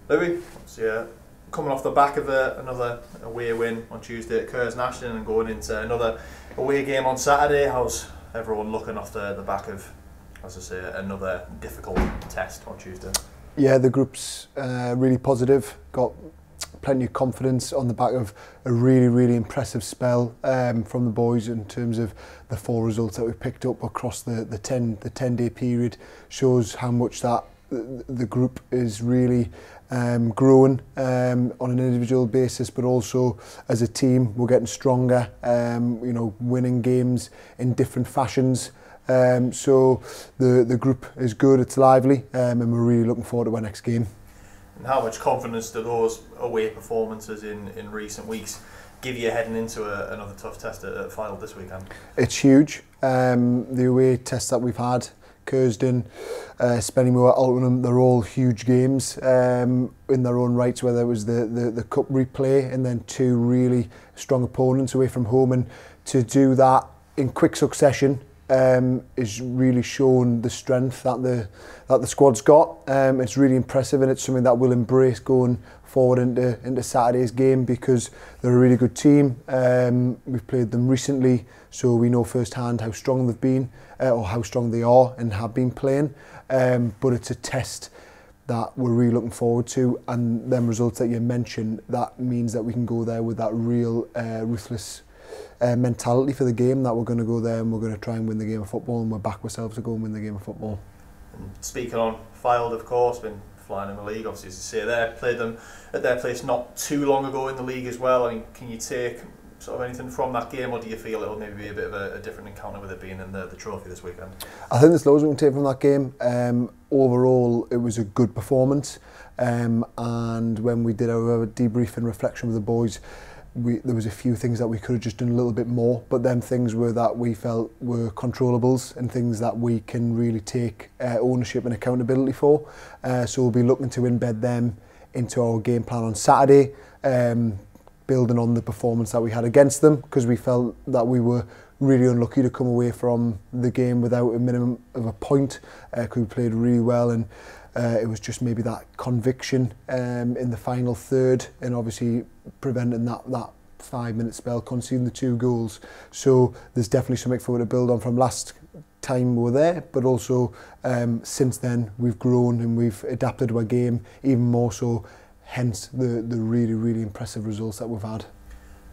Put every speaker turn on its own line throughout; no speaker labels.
Louis, yeah, coming off the back of another away win on Tuesday at Curzon Ashton and going into another away game on Saturday, how's everyone looking off the back of, as I say, another difficult test on Tuesday?
Yeah, the group's really positive, got plenty of confidence on the back of a really impressive spell from the boys in terms of the 4 results that we picked up across the 10-day period. Shows how much that the group is really growing on an individual basis, but also as a team we're getting stronger, you know, winning games in different fashions. So the group is good, it's lively, and we're really looking forward to our next game.
And how much confidence do those away performances in recent weeks give you heading into another tough test at Fylde this weekend? It's
huge. The away tests that we've had, Curzon, Spennymoor, Altonham, they're all huge games in their own rights, whether it was the cup replay and then 2 really strong opponents away from home, and to do that in quick succession is really showing the strength that the squad's got. It's really impressive, and it's something that we'll embrace going forward into Saturday's game, because they're a really good team. We've played them recently, so we know firsthand how strong they've been, or how strong they are and have been playing. But it's a test that we're really looking forward to, and them results that you mentioned, that means that we can go there with that real ruthless mentality for the game, that we're going to go there and we're going to try and win the game of football, and we'll back ourselves to go and win the game of football.
And speaking on Fylde, of course, been flying in the league, obviously, as you say there, played them at their place not too long ago in the league as well. I mean, can you take sort of anything from that game, or do you feel it'll maybe be a bit of a different encounter with it being in the trophy this weekend?
I think there's loads we can take from that game. Overall, it was a good performance, and when we did our debrief and reflection with the boys, there was a few things that we could have just done a little bit more, but them things were that we felt were controllables and things that we can really take ownership and accountability for. So we'll be looking to embed them into our game plan on Saturday, building on the performance that we had against them, because we felt that we were really unlucky to come away from the game without a minimum of a point, because we played really well, and it was just maybe that conviction in the final third, and obviously preventing that 5-minute spell, conceding the 2 goals. So there's definitely something for us to build on from last time we were there, but also since then we've grown and we've adapted to our game even more so, hence the really impressive results that we've had.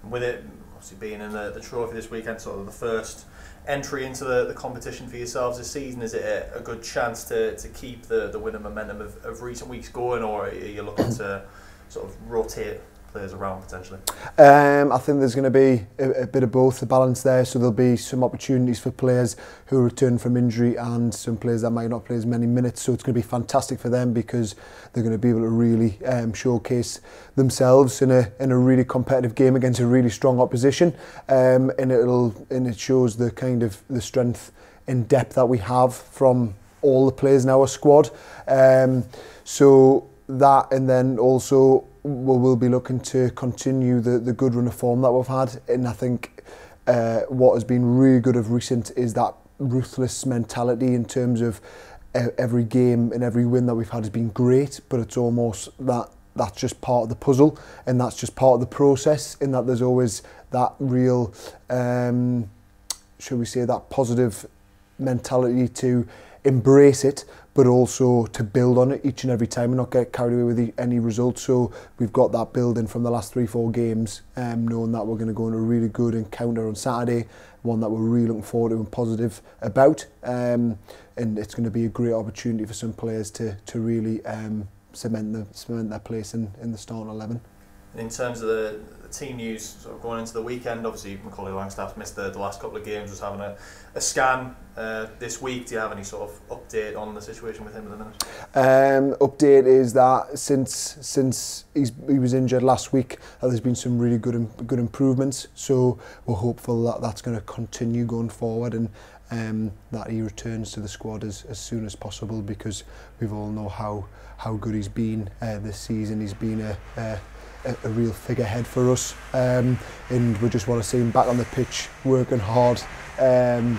With it obviously being in the trophy this weekend, sort of the first entry into the competition for yourselves this season, is it a good chance to keep the winning momentum of recent weeks going, or are you looking to sort of rotate players around potentially?
I think there's going to be a bit of both, the balance there, so there'll be some opportunities for players who return from injury and some players that might not play as many minutes, so it's going to be fantastic for them because they're going to be able to really showcase themselves in a really competitive game against a really strong opposition, and it shows the kind of the strength and depth that we have from all the players in our squad. So that, and then also we'll be looking to continue the good run of form that we've had, and I think what has been really good of recent is that ruthless mentality in terms of every game and every win that we've had has been great, but it's almost that's just part of the puzzle, and that's just part of the process, in that there's always that real, should we say, that positive mentality to embrace it, but also to build on it each and every time and not get carried away with any results. So we've got that building from the last 3-4 games, knowing that we're going to go on a really good encounter on Saturday, one that we're really looking forward to and positive about, and it's going to be a great opportunity for some players to really cement their place in the starting 11.
In terms of the team news sort of going into the weekend, obviously Macaulay Langstaff missed the last couple of games, was having a scan this week. Do you have any sort of update on the situation with him at the minute?
Update is that since he was injured last week, there's been some really good improvements, so we're hopeful that that's going to continue going forward, and that he returns to the squad as soon as possible, because we've all know how good he's been this season. He's been a real figurehead for us, and we just want to see him back on the pitch working hard, and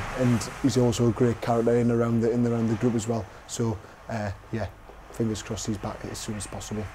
he's also a great character in around the group as well. So yeah, fingers crossed he's back as soon as possible.